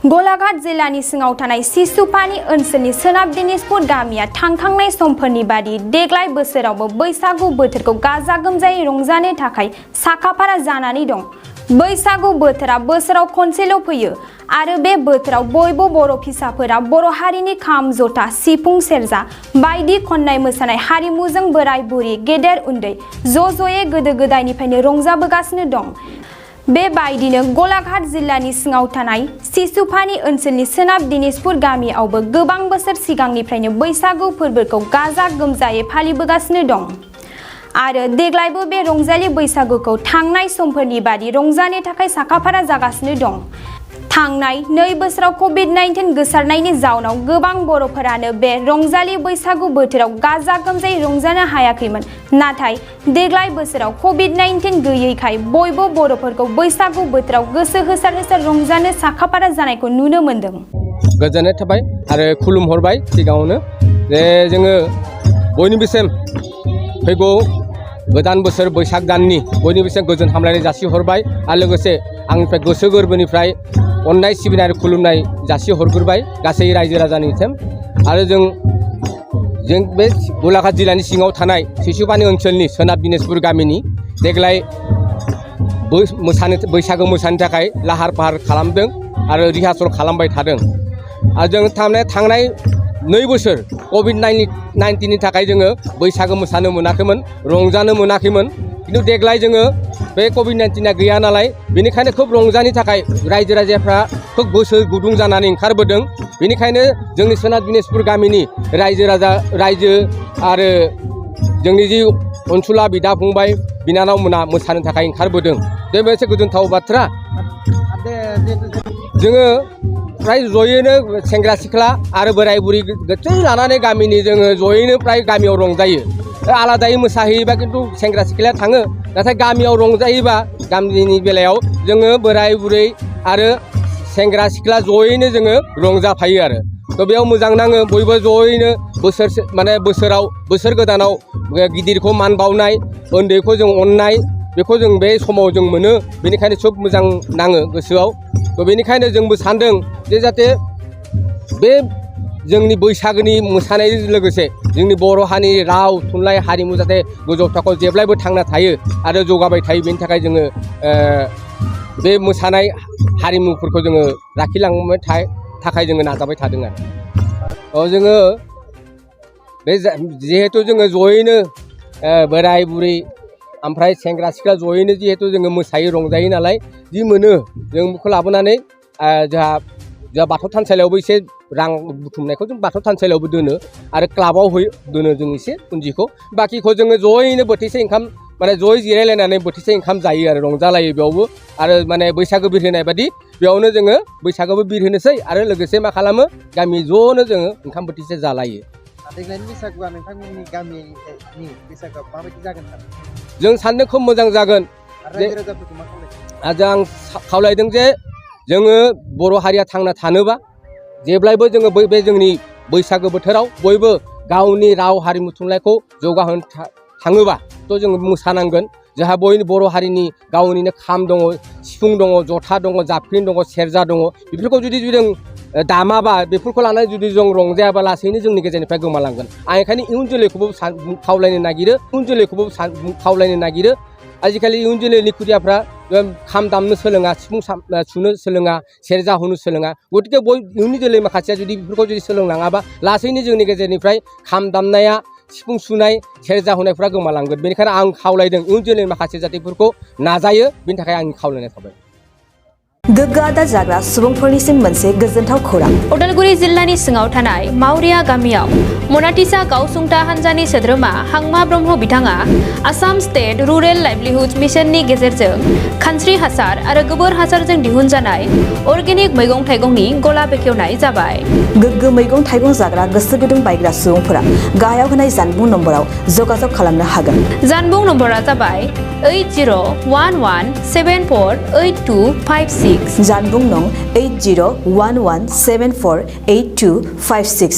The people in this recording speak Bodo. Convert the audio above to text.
गलाघाट जिल्लानि सिङाव थानाय सिसुपानि ओनसोलनि सोनाब दिनिजपुर गामिया थांखांनाय समफोरनि बादि देग्लाय बोसोरावबो बैसागु बोथोरखौ गाजा गोमजायै रंजानो थाखाय साखाफारा जानानै दं। बैसागु बोथोरा बोसोराव खनसेल' फैयो आरो बे बोथोराव बयबो बर' फिसाफोरा बर' हारिनि खाम, जथा, सिफुं, सेरजा बायदि खननाय मोसानाय हारिमुजों बोराय बुरि गेदेर उन्दै ज'ज'यै गोदो गोदायनिफ्रायनो रंजाबोगासिनो दं। बेबायदिनो गलाघाट जिल्लानि सिङाव थानाय सिसुपानि ओनसोलनि सोनाब दिनिजपुर गामियावबो गोबां बोसोर सिगांनिफ्रायनो बैसागु फोरबोखौ गाजा गोमजायै फालिबोगासिनो दं आरो देग्लायबो बे रंजालि बैसागुखौ थांनाय समफोरनि बादि रंजानो थाखाय साखाफारा जागासिनो दं। थांनाय 2 बोसोराव कभिड-19 गोसारनायनि जाउनाव गोबां बर'फोरानो बे रंजालि बैसागु बोथोराव गाजा गोमजायै रंजानो हायाखैमोन। नाथाय देग्लाय बोसोराव कभिड-19 गैयैखाय बयबो बर'फोरखौ बैसागु बोथोराव गोसो होसार रंजानो साखाफारा जानायखौ नुनो मोन्दों। गोजोननाय थाबाय आरो खुलुमहरबाय सिगाङावनो जे जोङो बयनिबोसिम फैगौ गोदान बोसोर बैसाग दाननि बयनिबोसिम गोजोन हामलायनाय जासिहरबाय आरो लोगोसे आंनिफ्राय गोसो गोरबोनिफ्राय अननाय सिबिनाय आरो खुलुमनाय जासिहरग्रोबाय गासै रायजो राजानिसिम। आरो जों बे गलाघाट जिल्लानि सिङाव थानाय सिसुपानि ओनसोलनि सोनाब दिनिजपुर गामिनि देग्लाय बैसागो मोसानो थाखाय लाहार फाहार खालामदों आरो रिहार्सल खालामबाय थादों। आरो जों थांनाय 2 बोसोर कभिड-19नि थाखाय जोङो बैसागो मोसानो मोनाखैमोन, रंजानो मोनाखैमोन। खिन्थु देग्लाय जोङो बे कभिड-19आ गैया नालाय बेनिखायनो खोब रंजानो थाखाय रायजो राजाफ्रा खोब गोसो गुदुं जानानै ओंखारबोदों। बेनिखायनो जोंनि सोनाब दिनिजपुर गामिनि रायजो आरो जोंनि जि अनसुला बिदा फंबाय बिनानावमोना मोसानो थाखाय ओंखारबोदों। बे मोनसे गोजोनथाव बाथ्रा। जोङो फ्राय जयैनो सेंग्रा सिख्ला आरो बोराय बुरि गासै लानानै गामिनि जोङो जयैनो फ्राय गामियाव रंजायो। आलादायै मोसाहैयोबा खिन्थु सेंग्रा सिख्लाया थाङो, नाथाय गामियाव रंजायोबा गामिनि बेलायाव जोङो बोराय बुरै आरो सेंग्रा सिख्ला जयैनो जोङो रंजाफायो आरो। थ' बेयाव मोजां नाङो बयबो जयैनो बोसोराव बोसोर गोदानाव गिदिरखौ मान बावनाय, उन्दैखौ जों अननाय बेखौ जों बे समाव जों मोनो। बेनिखायनो खोब मोजां नाङो गोसोआव। थ' बेनिखायनो जोंबो सानदों जे जाहाथे बे जोंनि बैसागोनि मोसानायजों लोगोसे जोंनि बर' हारिनि राव थुनलाइ हारिमु जाहाथे गोजौ थाखोआव जेब्लायबो थांना थायो आरो जौगाबाय थायो। बेनि थाखाय जोङो बे मोसानाय हारिमुफोरखौ जोङो लाखिलांनो थाखाय जोङो नाजाबाय थादों आरो। जोङो बे जिहेथु जोङो जयैनो बोराय बुरै ओमफ्राय सेंग्रा सिख्ला जयैनो जिहेथु जोङो मोसायो रंजायो नालाय जि मोनो जों बेखौ लाबोनानै जोंहा बाथौ थानसालियावबो एसे रां बुथुमनायखौ जों बाथौ थानसालियावबो दोनो आरो क्लाबाव दोनो जों एसे पुन्जिखौ। बाखिखौ जोङो जयैनो बोथिसे ओंखाम जयै जिरायलायनानै बोथिसे ओंखाम जायो आरो रंजालायो बेयावबो। आरो बैसागो बिरहोनाय बादि बेयावनो जोङो बैसागोबो बिरहोनोसै आरो लोगोसे मा खालामो गामि ज'नो जोङो ओंखाम बोथिसे जालायो। देग्लायनि बैसागुआ नोंथांमोननि गामिनि बैसागुआ माबायदि जागोन सानो? जों साननो खोब मोजां जागोन। रायजो राजाफोरखौ मा खावलायदों? आं खावलायदों जे जोङो बर' हारिया थांना थानोबा जेब्लायबो जोङो बे जोंनि बैसागो बोथोराव बयबो गावनि राव हारिमु थुनलाइखौ जौगाहोनो थाङोबा थ' जोङो मोसानांगोन। जोंहा बयनि बर' हारिनि गावनिनो खाम दङ, सिफुं दङ, जथा दङ, जाबख्रिं दङ, सेरजा दङ। बेफोरखौ जुदि जों दामाबा बेफोरखौ लानानै जुदि जों रंजायाबा लासैनो जोंनि गेजेरनिफ्राय गोमालांगोन। आं ओंखायनो इयुन जोलैखौबो खावलायनो नागिरो। आजिखालि इयुन जोलैनि खुदियाफ्रा खाम दामनो सोलोङा, सिफुं सुनो सोलोङा, सेरजा हुनो सोलोङा। गतिके इयुननि जोलै माखासेया जुदि बेफोरखौ जुदि सोलोंलाङाबा लासैनो जोंनि गेजेरनिफ्राय खाम दामनाया, सिफुं सुनाय, सेरजा हुनायफ्रा गोमालांगोन। बेनिखायनो आं खावलायदों इयुन जोलैनि माखासे जातिफोरखौ नाजायो। बेनि थाखाय आंनि खावलायनाय थाबाय। गोग्गो आदार जाग्रा सुबुंफोरनिसिम मोनसे गोजोनथाव खौरां। उदालगुरि जिल्लानि सिङाव थानाय मावरिया गामियाव मनाटिसा गावसुंथा हानजानि सोद्रोमा हांमा ब्रह्म बिथाङा आसाम स्टेट रुरेल लाइभलिहुड मिशननि गेजेरजों खानस्रि हासार आरो गोबोर हासारजों दिहुनजानाय अर्गेनिक मैगं थाइगंनि गला बेखेवनाय जाबाय। गोग्गो मैगं थाइगं जाग्रा गोसो गुदुं बायग्रा सुबुंफोरा गाहायाव होनाय जानबुं नम्बराव जगाजग खालामनो हागोन। जानबुं नम्बरा जाबाय 8011748256। जानबुं नं 8011748256।